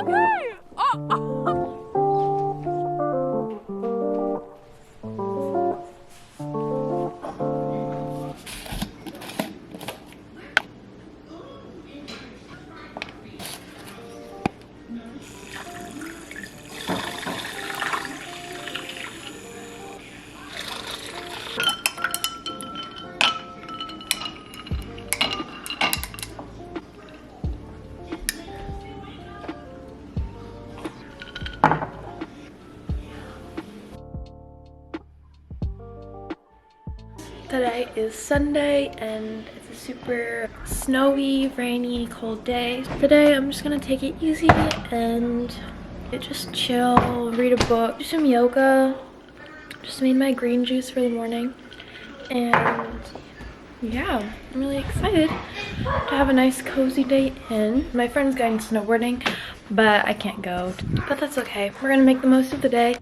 okay. Oh. Today is Sunday and it's a super snowy, rainy, cold day. Today I'm just gonna take it easy and just chill, read a book, do some yoga. Just made my green juice for the morning. And yeah, I'm really excited to have a nice cozy day in. My friend's going snowboarding, but I can't go. But that's okay. We're gonna make the most of the day.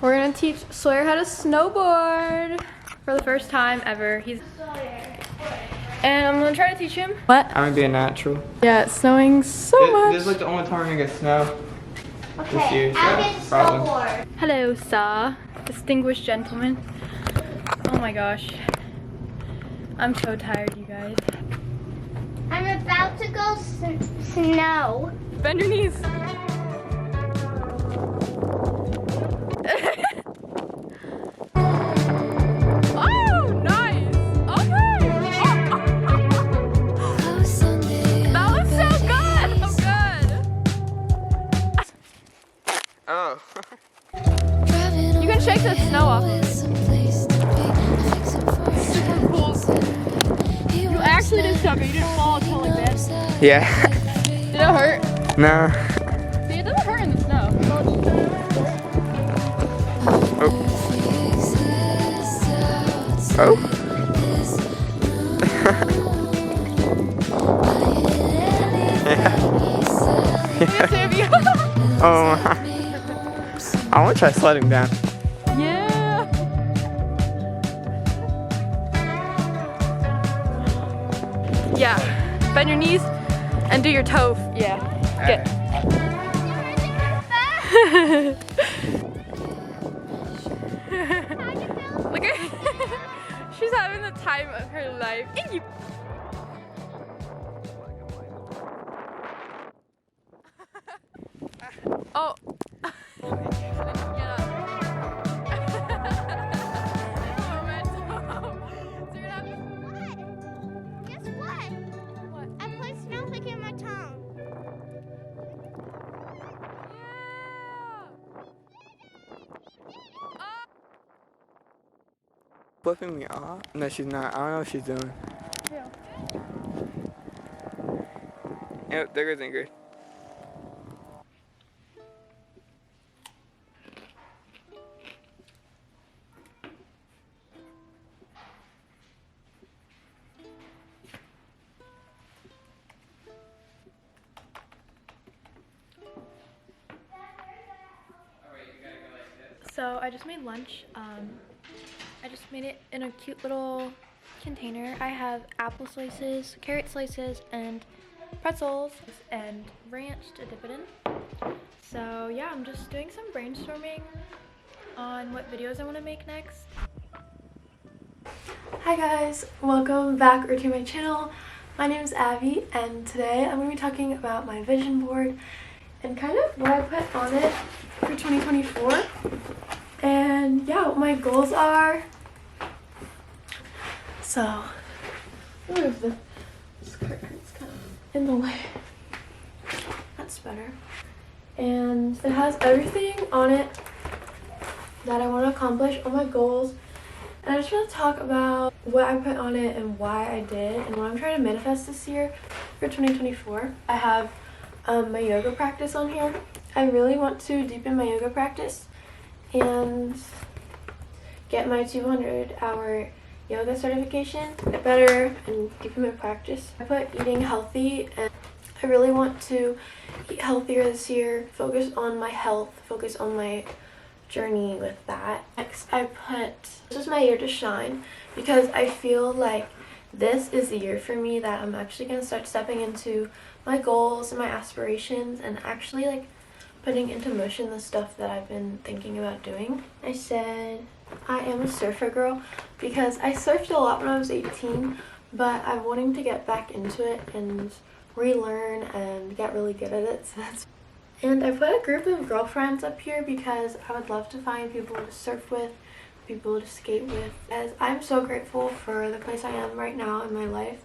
We're gonna teach Sawyer how to snowboard for the first time ever. And I'm gonna try to teach him. What? I'm gonna be a natural. Yeah, it's snowing so much. This is like the only time we're gonna get snow this year. I'll get snowboard. Hello, sir. Distinguished gentleman. Oh my gosh. I'm so tired, you guys. I'm about to go snow. Bend your knees. Oh, nice. Okay. That was so good. Oh. You can shake the snow off. Super cool. You actually did something. You didn't fall until like this. Yeah. Did it hurt? No. See, it doesn't hurt in the snow. Oh. Oh. Oh. I want to try sledding down. Yeah. Yeah. Bend your knees and do your toe. Yeah. Get. Look at her. She's having the time of her life. Oh. Get up. Guess what? What? I put snowflake in my tongue. Flipping me off? No, she's not. I don't know what she's doing. Yeah. Yep, there goes Ingrid. So I just made lunch. I just made it in a cute little container. I have apple slices, carrot slices, and pretzels, and ranch to dip it in. So yeah, I'm just doing some brainstorming on what videos I want to make next. Hi guys, welcome back to my channel. My name is Abby, and today I'm going to be talking about my vision board and kind of what I put on it for 2024. And yeah, what my goals are. So, move the skirt, it's kind of in the way. That's better. And it has everything on it that I want to accomplish, all my goals. And I just want to talk about what I put on it and why I did and what I'm trying to manifest this year for 2024. I have my yoga practice on here. I really want to deepen my yoga practice and get my 200-hour yoga certification, get better and deepen my practice. I put eating healthy, and I really want to eat healthier this year, focus on my health, focus on my journey with that. Next, I put, this is my year to shine, because I feel like this is the year for me that I'm actually going to start stepping into my goals and my aspirations and actually like putting into motion the stuff that I've been thinking about doing. I said I am a surfer girl because I surfed a lot when I was 18, but I'm wanting to get back into it and relearn and get really good at it. So that's. And I put a group of girlfriends up here because I would love to find people to surf with, people to skate with, as I'm so grateful for the place I am right now in my life,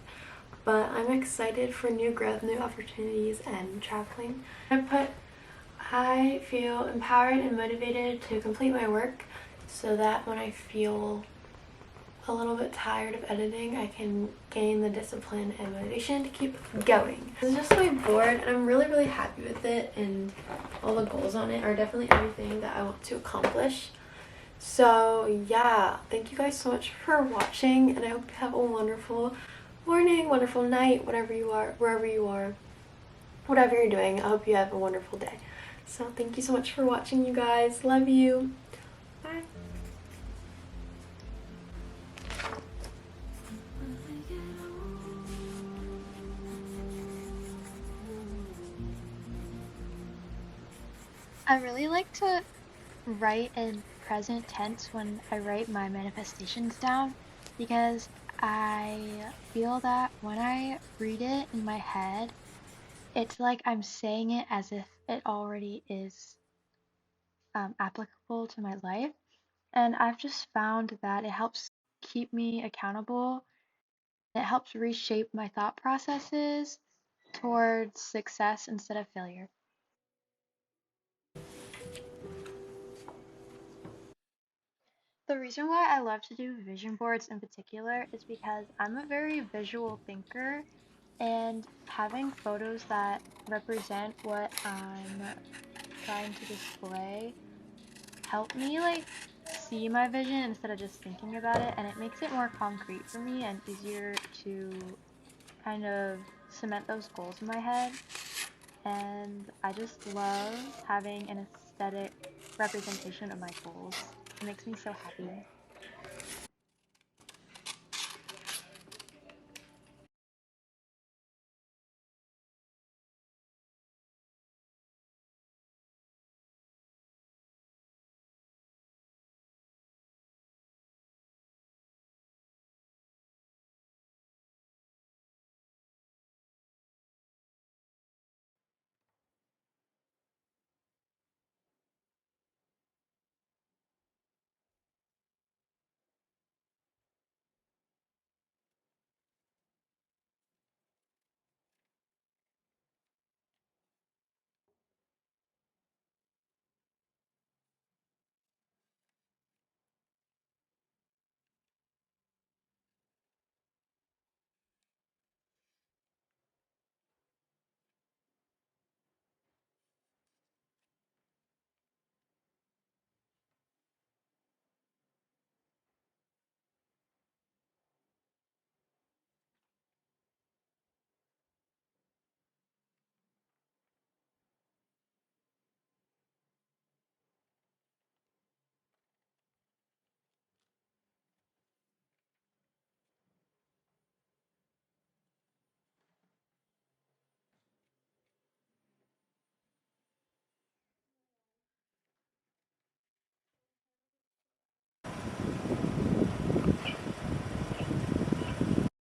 but I'm excited for new growth, new opportunities, and traveling. I feel empowered and motivated to complete my work so that when I feel a little bit tired of editing, I can gain the discipline and motivation to keep going. This is just my board, and I'm really, really happy with it, and all the goals on it are definitely everything that I want to accomplish. So yeah, thank you guys so much for watching, and I hope you have a wonderful morning, wonderful night, whatever you are, wherever you are, whatever you're doing. I hope you have a wonderful day. So thank you so much for watching, you guys. Love you. Bye. I really like to write in present tense when I write my manifestations down, because I feel that when I read it in my head, it's like I'm saying it as if it already is applicable to my life. And I've just found that it helps keep me accountable. It helps reshape my thought processes towards success instead of failure. The reason why I love to do vision boards in particular is because I'm a very visual thinker, and having photos that represent what I'm trying to display help me like see my vision instead of just thinking about it, and it makes it more concrete for me and easier to kind of cement those goals in my head. And I just love having an aesthetic representation of my goals. It makes me so happy.